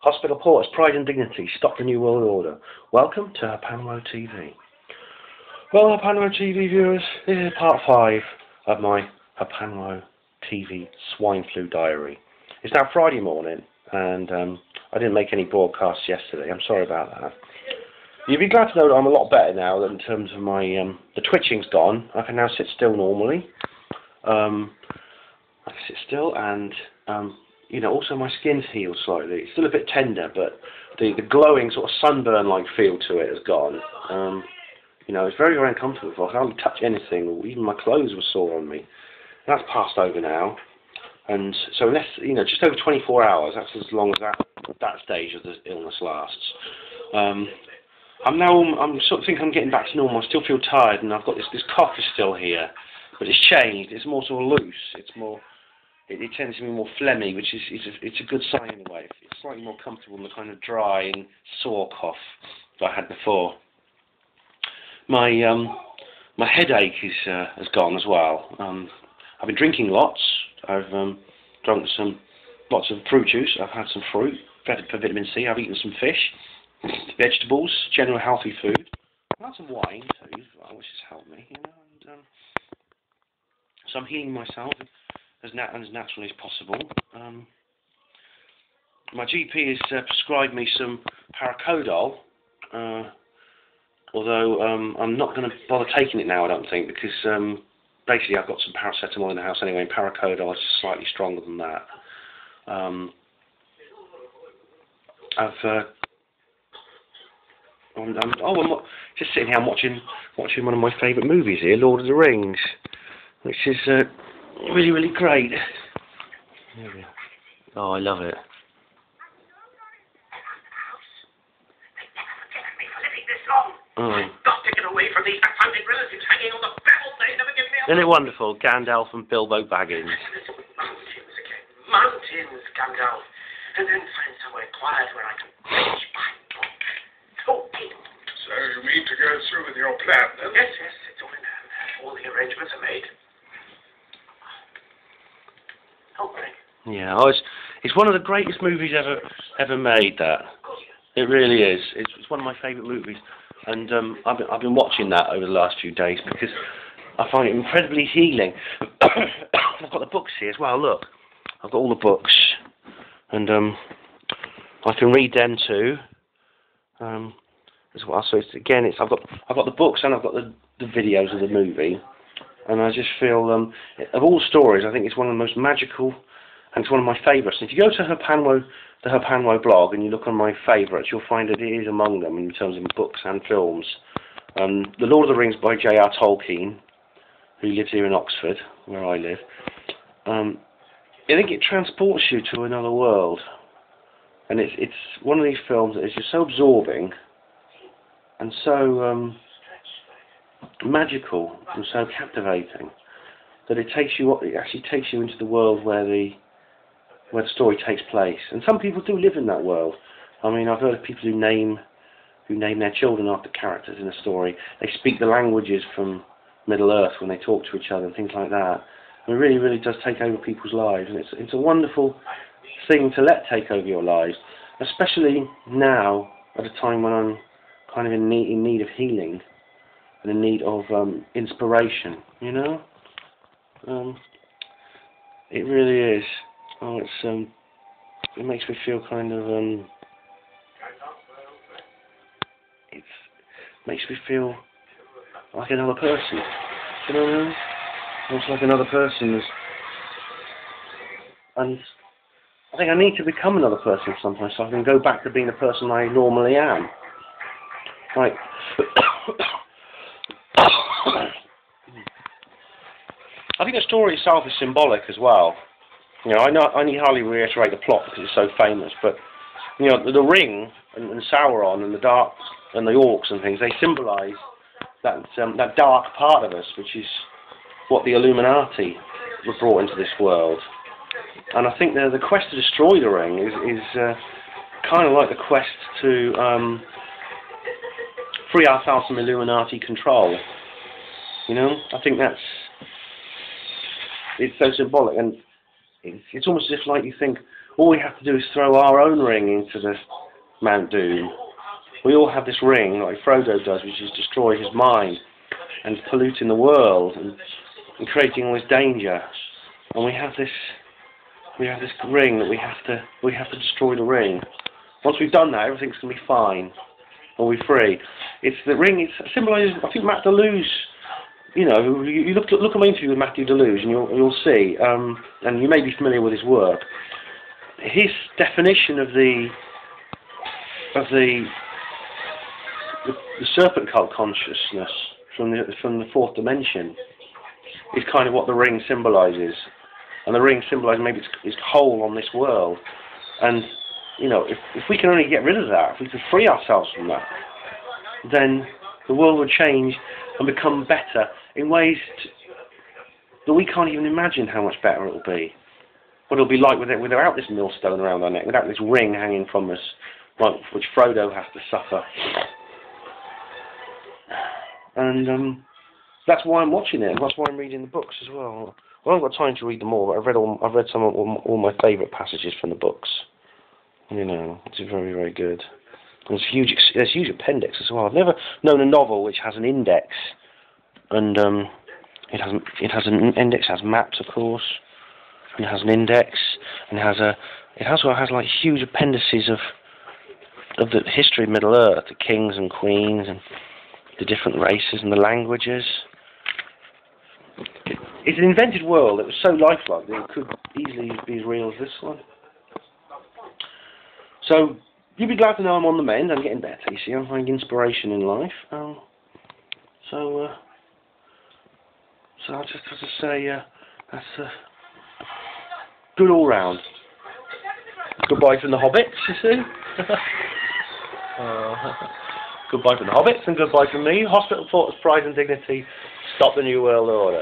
Hospital Porters, Pride and Dignity, Stop the New World Order. Welcome to Hapanwo TV. Well, Hapanwo TV viewers, this is part 5 of my Hapanwo TV swine flu diary. It's now Friday morning, and I didn't make any broadcasts yesterday. I'm sorry about that. You'd be glad to know that I'm a lot better now that in terms of my, the twitching's gone. I can now sit still normally. I can sit still and, you know, also my skin's healed slightly. It's still a bit tender, but the glowing sort of sunburn-like feel to it has gone. You know, it's very, very uncomfortable. I can't touch anything. Even my clothes were sore on me. That's passed over now. And so unless, you know, just over 24 hours, that's as long as that stage of the illness lasts. I'm sort of think I'm getting back to normal. I still feel tired, and I've got this cough is still here, but it's changed. It's more sort of loose. It's more, it tends to be more phlegmy, which is it's a good sign in a way. It's slightly more comfortable than the kind of dry and sore cough that I had before. My headache has gone as well. I've been drinking lots. I've drunk lots of fruit juice. I've had some fruit for vitamin C. I've eaten some fish, vegetables, general healthy food. I've had some wine too, which has helped me. You know, and, so I'm healing myself as naturally as possible. My GP has prescribed me some Paracodol. Although I'm not going to bother taking it now, I don't think, because basically I've got some paracetamol in the house anyway, and Paracodol is slightly stronger than that. I'm just sitting here. I'm watching one of my favourite movies here, Lord of the Rings, which is really, really great. Oh, I love it. Oh. Not taken away from these backhanded relatives hanging on the bells. They never give me a... Isn't it wonderful? Gandalf and Bilbo Baggins. Mountains again. Mountains, Gandalf. And then find somewhere quiet where I can reach my book. Talking. So you mean to go through with your plan, then? Yes, yes. It's all in hand. All the arrangements are made. Oh, right. Yeah, it's one of the greatest movies ever made. That it really is. It's one of my favourite movies. And I've been watching that over the last few days because I find it incredibly healing. I've got the books here as well. Look, I've got all the books, and I can read them too. As well. So I've got the books and I've got the videos of the movie, and I just feel of all stories, I think it's one of the most magical, and it's one of my favourites. If you go to the Hapanwo blog and you look on my favourites, you'll find that it is among them in terms of books and films. The Lord of the Rings by J.R. Tolkien, who lives here in Oxford, where I live. I think it transports you to another world, and it's one of these films that is just so absorbing and so magical and so captivating that it actually takes you into the world where the story takes place. And some people do live in that world. I mean, I've heard of people who name their children after characters in a story. They speak the languages from Middle-earth when they talk to each other and things like that. And it really, really does take over people's lives. And it's a wonderful thing to let take over your lives, especially now at a time when I'm kind of in need of healing and in need of inspiration, you know? It really is. Oh, it makes me feel kind of, it makes me feel like another person, you know what I mean? Almost like another person and I think I need to become another person sometimes so I can go back to being the person I normally am. Like, I think the story itself is symbolic as well. You know, I need hardly reiterate the plot because it's so famous, but you know, the ring and Sauron and the dark and the orcs and things, they symbolise that dark part of us, which is what the Illuminati were brought into this world. And I think the quest to destroy the ring is kind of like the quest to free ourselves from Illuminati control. You know, I think it's so symbolic, and it's almost as if, like, you think, all we have to do is throw our own ring into the Mount Doom. We all have this ring, like Frodo does, which is destroy his mind and polluting the world and creating all this danger. And we have this ring that we have to destroy the ring. Once we've done that, everything's going to be fine. And we're free. It's the ring. It symbolises. I think Matt Deluge. You know, you look at my interview with Matthew Deluge, and you'll see. And you may be familiar with his work. His definition of the serpent cult consciousness from the fourth dimension is kind of what the ring symbolises. And the ring symbolises maybe its hold on this world. And you know, if we can only get rid of that, if we can free ourselves from that, then the world will change and become better in ways that we can't even imagine how much better it will be. What it'll be like without this millstone around our neck, without this ring hanging from us, which Frodo has to suffer. And that's why I'm watching it. That's why I'm reading the books as well. Well, I haven't got time to read them all, but I've read some of all my favourite passages from the books. You know, it's very, very good. There's huge appendix as well. I've never known a novel which has an index, and it has an index, has maps, of course, and it has an index, and it also has like huge appendices of the history of Middle Earth, the kings and queens, and the different races and the languages. It's an invented world that was so lifelike that it could easily be as real as this one. So, you'd be glad to know I'm on the mend. I'm getting better, you see. I'm finding inspiration in life. So I just have to say, that's good all round. Goodbye from the hobbits, you see. Goodbye from the hobbits and goodbye from me. Hospital Thoughts, Pride and Dignity. Stop the New World Order.